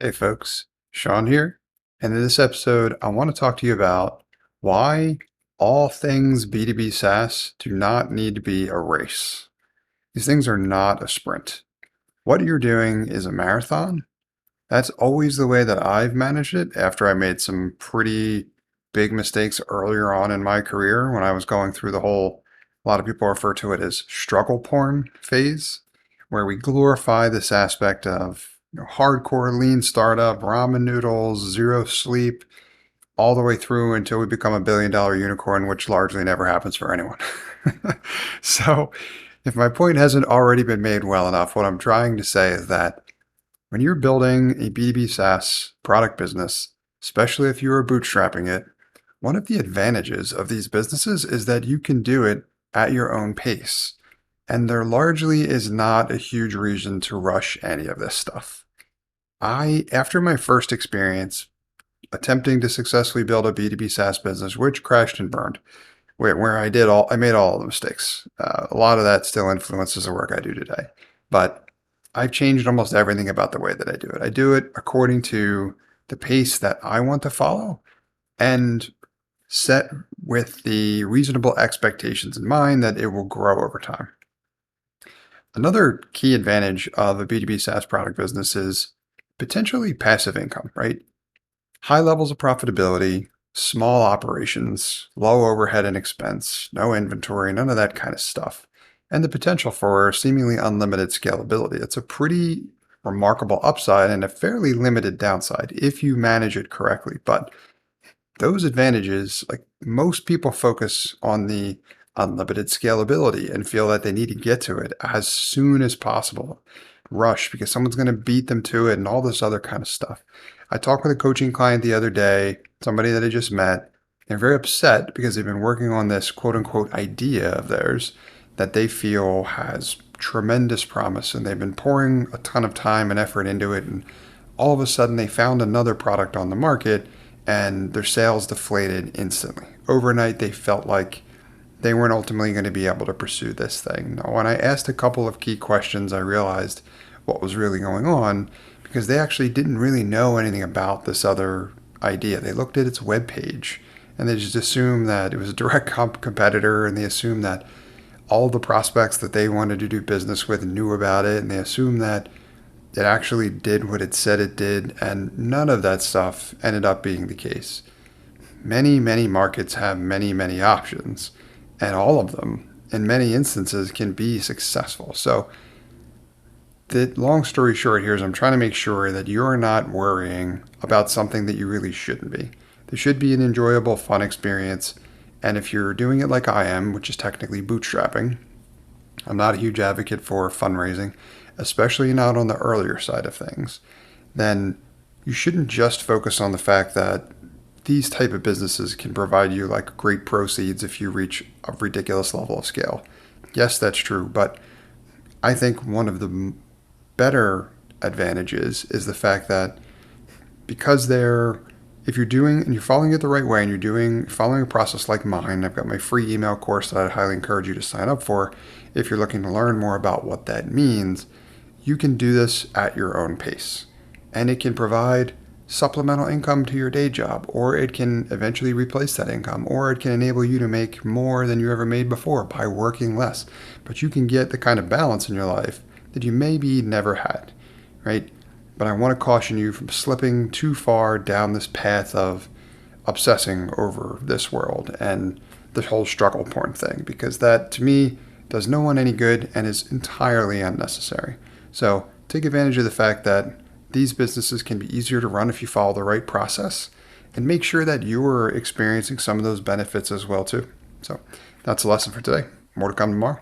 Hey folks, Sean here. And in this episode, I want to talk to you about why all things B2B SaaS do not need to be a race. These things are not a sprint. What you're doing is a marathon. That's always the way that I've managed it after I made some pretty big mistakes earlier on in my career when I was going through a lot of people refer to it as struggle porn phase, where we glorify this aspect of hardcore lean startup, ramen noodles, zero sleep, all the way through until we become $1 billion unicorn, which largely never happens for anyone. So, if my point hasn't already been made well enough, what I'm trying to say is that when you're building a B2B SaaS product business, especially if you are bootstrapping it, one of the advantages of these businesses is that you can do it at your own pace. And there largely is not a huge reason to rush any of this stuff. After my first experience attempting to successfully build a B2B SaaS business, which crashed and burned, where I made all the mistakes. A lot of that still influences the work I do today, but I've changed almost everything about the way that I do it. I do it according to the pace that I want to follow and set with the reasonable expectations in mind that it will grow over time. Another key advantage of a B2B SaaS product business is potentially passive income, right? High levels of profitability, small operations, low overhead and expense, no inventory, none of that kind of stuff, and the potential for seemingly unlimited scalability. It's a pretty remarkable upside and a fairly limited downside if you manage it correctly. But those advantages, like most people focus on the unlimited scalability and feel that they need to get to it as soon as possible. Rush because someone's going to beat them to it and all this other kind of stuff. I talked with a coaching client the other day, somebody that I just met. They're very upset because they've been working on this quote unquote idea of theirs that they feel has tremendous promise, and they've been pouring a ton of time and effort into it. And all of a sudden they found another product on the market and their sales deflated instantly. Overnight, they felt like they weren't ultimately going to be able to pursue this thing. Now, when I asked a couple of key questions, I realized what was really going on because they actually didn't really know anything about this other idea. They looked at its webpage and they just assumed that it was a direct competitor, and they assumed that all the prospects that they wanted to do business with knew about it, and they assumed that it actually did what it said it did, and none of that stuff ended up being the case. Many, many markets have many, many options, and all of them, in many instances, can be successful. So the long story short here is I'm trying to make sure that you're not worrying about something that you really shouldn't be. There should be an enjoyable, fun experience, and if you're doing it like I am, which is technically bootstrapping, I'm not a huge advocate for fundraising, especially not on the earlier side of things, then you shouldn't just focus on the fact that these type of businesses can provide you like great proceeds if you reach a ridiculous level of scale. Yes, that's true, but I think one of the better advantages is the fact that because if you're doing and you're following it the right way and following a process like mine, I've got my free email course that I'd highly encourage you to sign up for if you're looking to learn more about what that means. You can do this at your own pace, and it can provide supplemental income to your day job, or it can eventually replace that income, or it can enable you to make more than you ever made before by working less. But you can get the kind of balance in your life that you maybe never had, right? But I want to caution you from slipping too far down this path of obsessing over this world and the whole struggle porn thing, because that, to me, does no one any good and is entirely unnecessary. So take advantage of the fact that these businesses can be easier to run if you follow the right process, and make sure that you're experiencing some of those benefits as well too. So that's the lesson for today. More to come tomorrow.